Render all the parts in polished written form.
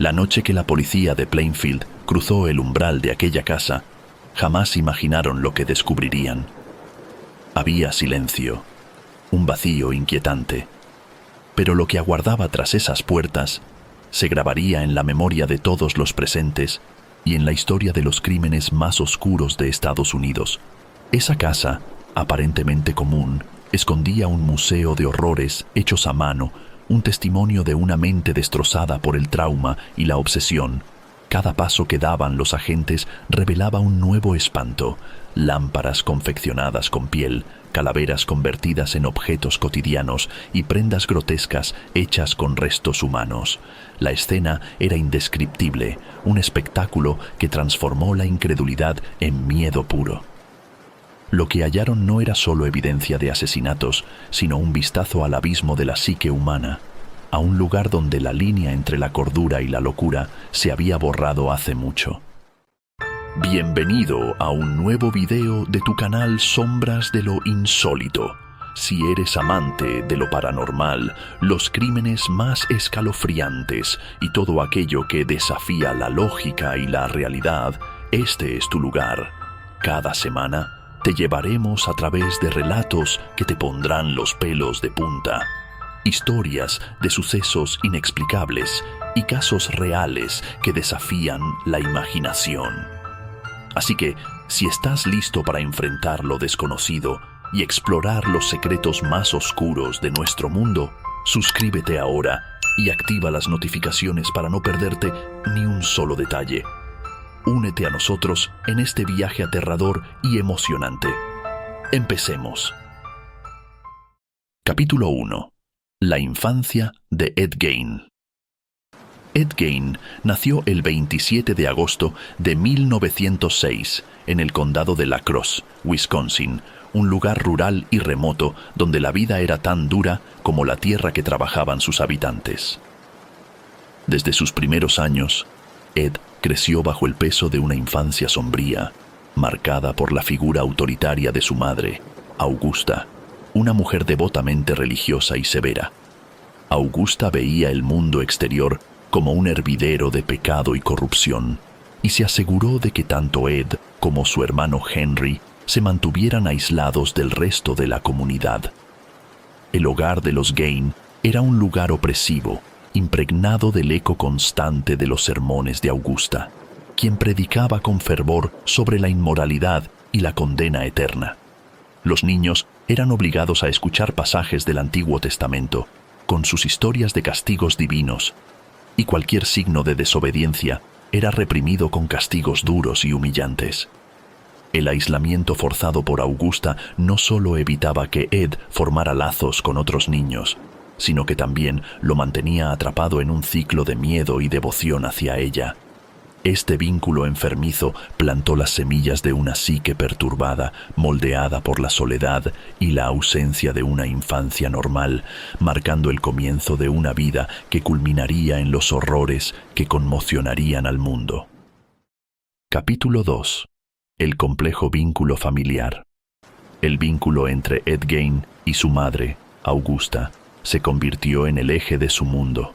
La noche que la policía de Plainfield cruzó el umbral de aquella casa, jamás imaginaron lo que descubrirían. Había silencio, un vacío inquietante, pero lo que aguardaba tras esas puertas se grabaría en la memoria de todos los presentes y en la historia de los crímenes más oscuros de Estados Unidos. Esa casa, aparentemente común, escondía un museo de horrores hechos a mano, un testimonio de una mente destrozada por el trauma y la obsesión. Cada paso que daban los agentes revelaba un nuevo espanto: lámparas confeccionadas con piel, calaveras convertidas en objetos cotidianos y prendas grotescas hechas con restos humanos. La escena era indescriptible, un espectáculo que transformó la incredulidad en miedo puro. Lo que hallaron no era solo evidencia de asesinatos, sino un vistazo al abismo de la psique humana, a un lugar donde la línea entre la cordura y la locura se había borrado hace mucho. Bienvenido a un nuevo video de tu canal Sombras de lo Insólito. Si eres amante de lo paranormal, los crímenes más escalofriantes y todo aquello que desafía la lógica y la realidad, este es tu lugar. Cada semana te llevaremos a través de relatos que te pondrán los pelos de punta. Historias de sucesos inexplicables y casos reales que desafían la imaginación. Así que, si estás listo para enfrentar lo desconocido y explorar los secretos más oscuros de nuestro mundo, suscríbete ahora y activa las notificaciones para no perderte ni un solo detalle. Únete a nosotros en este viaje aterrador y emocionante. Empecemos. Capítulo 1. La infancia de Ed Gein. Ed Gein nació el 27 de agosto de 1906 en el condado de La Crosse, Wisconsin, un lugar rural y remoto donde la vida era tan dura como la tierra que trabajaban sus habitantes. Desde sus primeros años, Ed creció bajo el peso de una infancia sombría, marcada por la figura autoritaria de su madre, Augusta, una mujer devotamente religiosa y severa. Augusta veía el mundo exterior como un hervidero de pecado y corrupción, y se aseguró de que tanto Ed como su hermano Henry se mantuvieran aislados del resto de la comunidad. El hogar de los Gein era un lugar opresivo, impregnado del eco constante de los sermones de Augusta, quien predicaba con fervor sobre la inmoralidad y la condena eterna. Los niños eran obligados a escuchar pasajes del Antiguo Testamento, con sus historias de castigos divinos, y cualquier signo de desobediencia era reprimido con castigos duros y humillantes. El aislamiento forzado por Augusta no solo evitaba que Ed formara lazos con otros niños, sino que también lo mantenía atrapado en un ciclo de miedo y devoción hacia ella. Este vínculo enfermizo plantó las semillas de una psique perturbada, moldeada por la soledad y la ausencia de una infancia normal, marcando el comienzo de una vida que culminaría en los horrores que conmocionarían al mundo. Capítulo 2. El complejo vínculo familiar. El vínculo entre Ed Gein y su madre, Augusta, se convirtió en el eje de su mundo.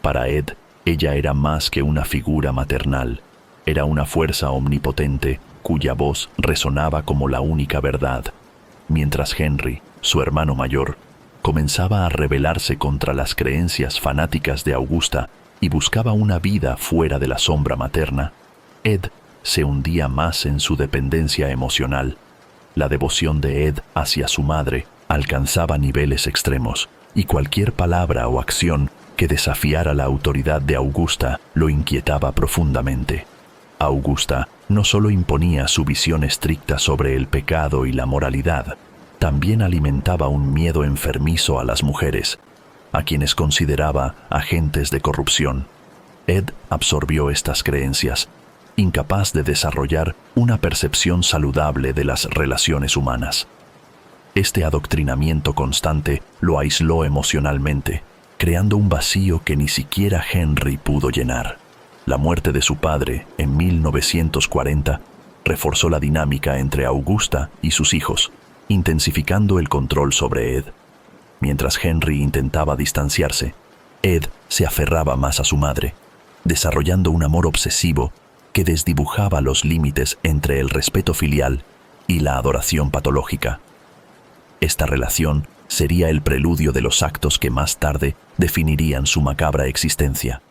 Para Ed, ella era más que una figura maternal, era una fuerza omnipotente cuya voz resonaba como la única verdad, mientras Henry, su hermano mayor, comenzaba a rebelarse contra las creencias fanáticas de Augusta y buscaba una vida fuera de la sombra materna. Ed se hundía más en su dependencia emocional. La devoción de Ed hacia su madre alcanzaba niveles extremos, y cualquier palabra o acción que desafiara la autoridad de Augusta lo inquietaba profundamente. Augusta no solo imponía su visión estricta sobre el pecado y la moralidad, también alimentaba un miedo enfermizo a las mujeres, a quienes consideraba agentes de corrupción. Ed absorbió estas creencias, incapaz de desarrollar una percepción saludable de las relaciones humanas. Este adoctrinamiento constante lo aisló emocionalmente, creando un vacío que ni siquiera Henry pudo llenar. La muerte de su padre, en 1940, reforzó la dinámica entre Augusta y sus hijos, intensificando el control sobre Ed. Mientras Henry intentaba distanciarse, Ed se aferraba más a su madre. desarrollando un amor obsesivo que desdibujaba los límites entre el respeto filial y la adoración patológica. Esta relación sería el preludio de los actos que más tarde definirían su macabra existencia.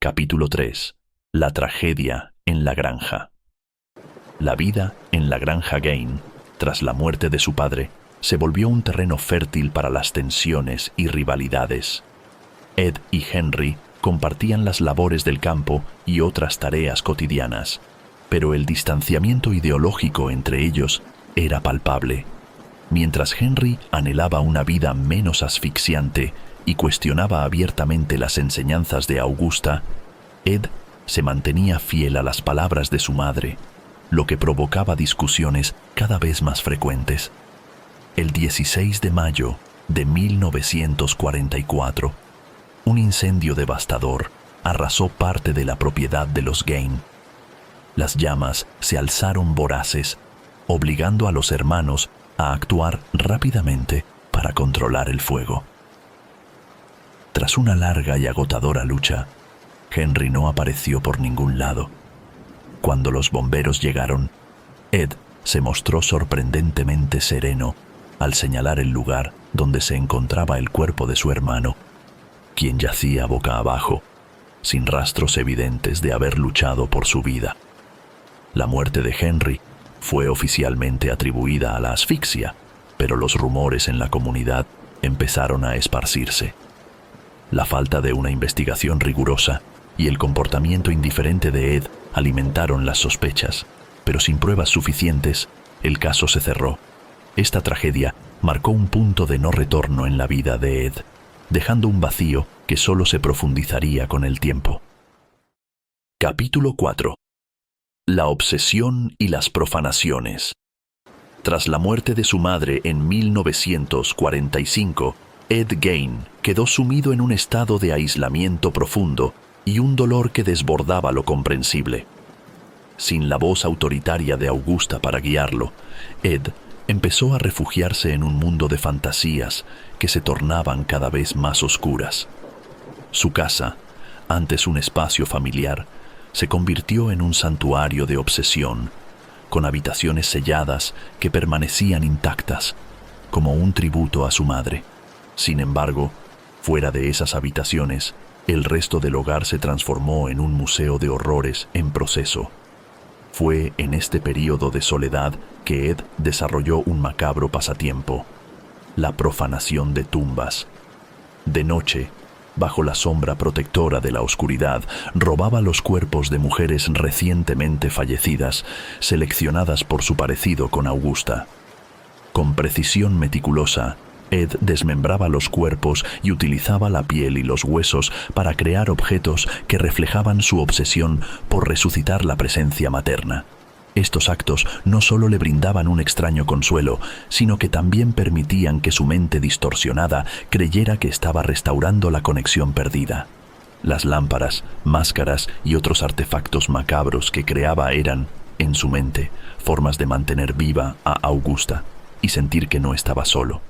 Capítulo 3. La tragedia en la granja. La vida en la granja Gain, tras la muerte de su padre, se volvió un terreno fértil para las tensiones y rivalidades. Ed y Henry compartían las labores del campo y otras tareas cotidianas, pero el distanciamiento ideológico entre ellos era palpable. Mientras Henry anhelaba una vida menos asfixiante y cuestionaba abiertamente las enseñanzas de Augusta, Ed se mantenía fiel a las palabras de su madre, lo que provocaba discusiones cada vez más frecuentes. El 16 de mayo de 1944, un incendio devastador arrasó parte de la propiedad de los Gain. Las llamas se alzaron voraces, obligando a los hermanos a actuar rápidamente para controlar el fuego. Tras una larga y agotadora lucha, Henry no apareció por ningún lado. Cuando los bomberos llegaron, Ed se mostró sorprendentemente sereno al señalar el lugar donde se encontraba el cuerpo de su hermano, quien yacía boca abajo, sin rastros evidentes de haber luchado por su vida. La muerte de Henry fue oficialmente atribuida a la asfixia, pero los rumores en la comunidad empezaron a esparcirse. La falta de una investigación rigurosa y el comportamiento indiferente de Ed alimentaron las sospechas, pero sin pruebas suficientes, el caso se cerró. Esta tragedia marcó un punto de no retorno en la vida de Ed, dejando un vacío que solo se profundizaría con el tiempo. Capítulo 4. La obsesión y las profanaciones. Tras la muerte de su madre en 1945, Ed Gain quedó sumido en un estado de aislamiento profundo y un dolor que desbordaba lo comprensible. Sin la voz autoritaria de Augusta para guiarlo, Ed empezó a refugiarse en un mundo de fantasías que se tornaban cada vez más oscuras. Su casa, antes un espacio familiar, se convirtió en un santuario de obsesión, con habitaciones selladas que permanecían intactas, como un tributo a su madre. Sin embargo, fuera de esas habitaciones, el resto del hogar se transformó en un museo de horrores en proceso. Fue en este período de soledad que Ed desarrolló un macabro pasatiempo: la profanación de tumbas. De noche, bajo la sombra protectora de la oscuridad, robaba los cuerpos de mujeres recientemente fallecidas, seleccionadas por su parecido con Augusta. Con precisión meticulosa, Ed desmembraba los cuerpos y utilizaba la piel y los huesos para crear objetos que reflejaban su obsesión por resucitar la presencia materna. Estos actos no solo le brindaban un extraño consuelo, sino que también permitían que su mente distorsionada creyera que estaba restaurando la conexión perdida. Las lámparas, máscaras y otros artefactos macabros que creaba eran, en su mente, formas de mantener viva a Augusta y sentir que no estaba solo.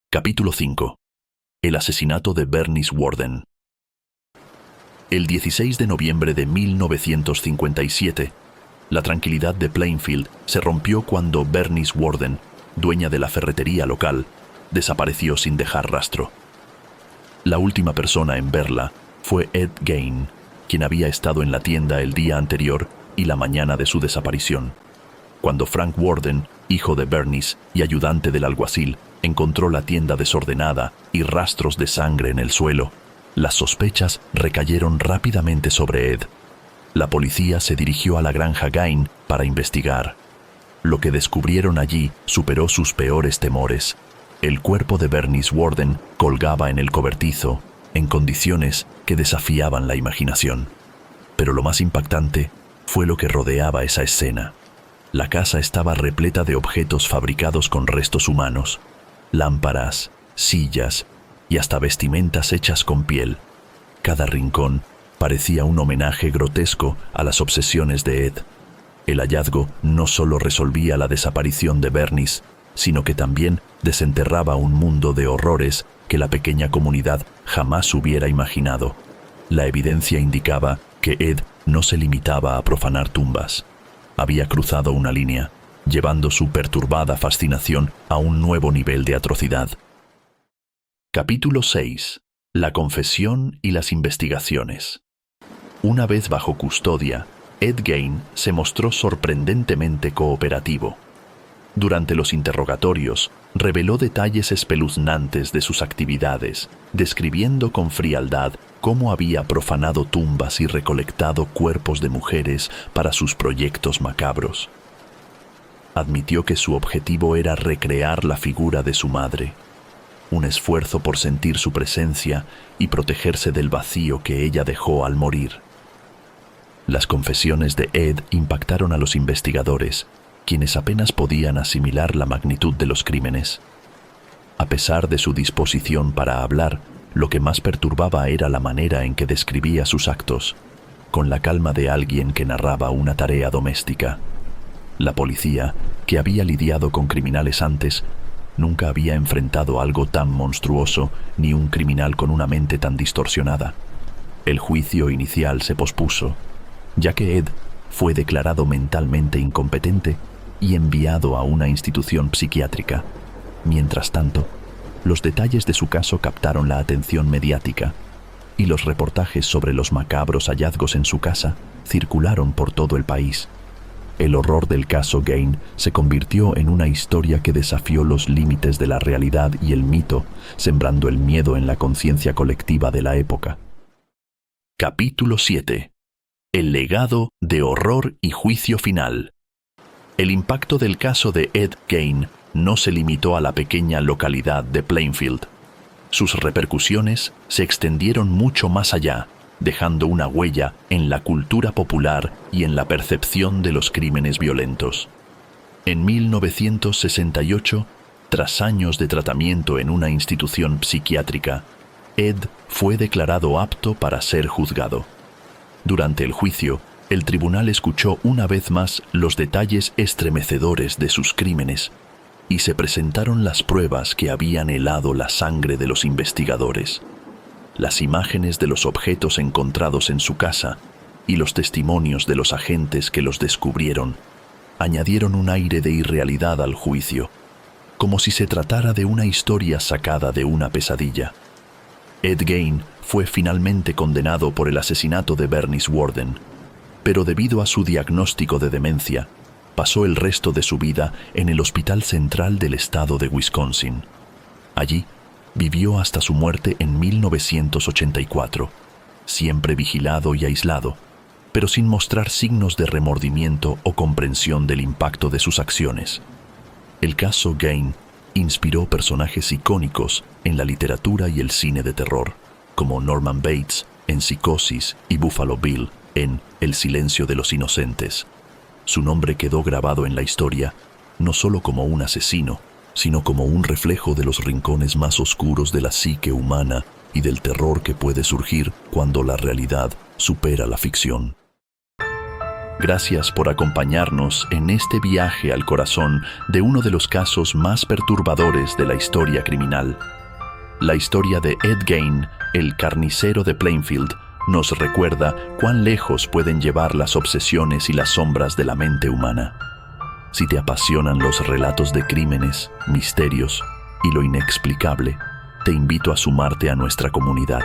Capítulo 5. El asesinato de Bernice Worden. El 16 de noviembre de 1957, la tranquilidad de Plainfield se rompió cuando Bernice Worden, dueña de la ferretería local, desapareció sin dejar rastro. La última persona en verla fue Ed Gain, quien había estado en la tienda el día anterior y la mañana de su desaparición. Cuando Frank Worden, hijo de Bernice y ayudante del alguacil, encontró la tienda desordenada y rastros de sangre en el suelo, las sospechas recayeron rápidamente sobre Ed. La policía se dirigió a la granja Gain para investigar. Lo que descubrieron allí superó sus peores temores. El cuerpo de Bernice Worden colgaba en el cobertizo, en condiciones que desafiaban la imaginación. Pero lo más impactante fue lo que rodeaba esa escena. La casa estaba repleta de objetos fabricados con restos humanos: lámparas, sillas y hasta vestimentas hechas con piel. Cada rincón parecía un homenaje grotesco a las obsesiones de Ed. El hallazgo no solo resolvía la desaparición de Bernice, sino que también desenterraba un mundo de horrores que la pequeña comunidad jamás hubiera imaginado. La evidencia indicaba que Ed no se limitaba a profanar tumbas. Había cruzado una línea, llevando su perturbada fascinación a un nuevo nivel de atrocidad. Capítulo 6. La confesión y las investigaciones. Una vez bajo custodia, Ed Gein se mostró sorprendentemente cooperativo. Durante los interrogatorios, reveló detalles espeluznantes de sus actividades, describiendo con frialdad cómo había profanado tumbas y recolectado cuerpos de mujeres para sus proyectos macabros. Admitió que su objetivo era recrear la figura de su madre, un esfuerzo por sentir su presencia y protegerse del vacío que ella dejó al morir. Las confesiones de Ed impactaron a los investigadores, quienes apenas podían asimilar la magnitud de los crímenes. A pesar de su disposición para hablar, lo que más perturbaba era la manera en que describía sus actos, con la calma de alguien que narraba una tarea doméstica. La policía, que había lidiado con criminales antes, nunca había enfrentado algo tan monstruoso ni un criminal con una mente tan distorsionada. El juicio inicial se pospuso, ya que Ed fue declarado mentalmente incompetente y enviado a una institución psiquiátrica. Mientras tanto, los detalles de su caso captaron la atención mediática y los reportajes sobre los macabros hallazgos en su casa circularon por todo el país. El horror del caso Gein se convirtió en una historia que desafió los límites de la realidad y el mito, sembrando el miedo en la conciencia colectiva de la época. Capítulo 7. El legado de horror y juicio final. El impacto del caso de Ed Gein no se limitó a la pequeña localidad de Plainfield. Sus repercusiones se extendieron mucho más allá, dejando una huella en la cultura popular y en la percepción de los crímenes violentos. En 1968, tras años de tratamiento en una institución psiquiátrica, Ed fue declarado apto para ser juzgado. Durante el juicio, el tribunal escuchó una vez más los detalles estremecedores de sus crímenes y se presentaron las pruebas que habían helado la sangre de los investigadores. Las imágenes de los objetos encontrados en su casa y los testimonios de los agentes que los descubrieron añadieron un aire de irrealidad al juicio, como si se tratara de una historia sacada de una pesadilla. Ed Gein fue finalmente condenado por el asesinato de Bernice Worden, pero debido a su diagnóstico de demencia, pasó el resto de su vida en el Hospital Central del estado de Wisconsin. Allí, vivió hasta su muerte en 1984, siempre vigilado y aislado, pero sin mostrar signos de remordimiento o comprensión del impacto de sus acciones. El caso Gein inspiró personajes icónicos en la literatura y el cine de terror, como Norman Bates en Psicosis y Buffalo Bill en El silencio de los inocentes. Su nombre quedó grabado en la historia, no solo como un asesino, sino como un reflejo de los rincones más oscuros de la psique humana y del terror que puede surgir cuando la realidad supera la ficción. Gracias por acompañarnos en este viaje al corazón de uno de los casos más perturbadores de la historia criminal. La historia de Ed Gein, el carnicero de Plainfield, nos recuerda cuán lejos pueden llevar las obsesiones y las sombras de la mente humana. Si te apasionan los relatos de crímenes, misterios y lo inexplicable, te invito a sumarte a nuestra comunidad.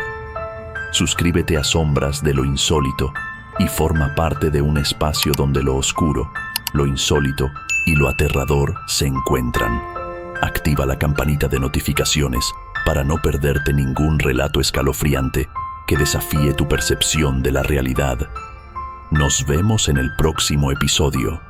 Suscríbete a Sombras de lo Insólito y forma parte de un espacio donde lo oscuro, lo insólito y lo aterrador se encuentran. Activa la campanita de notificaciones para no perderte ningún relato escalofriante que desafíe tu percepción de la realidad. Nos vemos en el próximo episodio.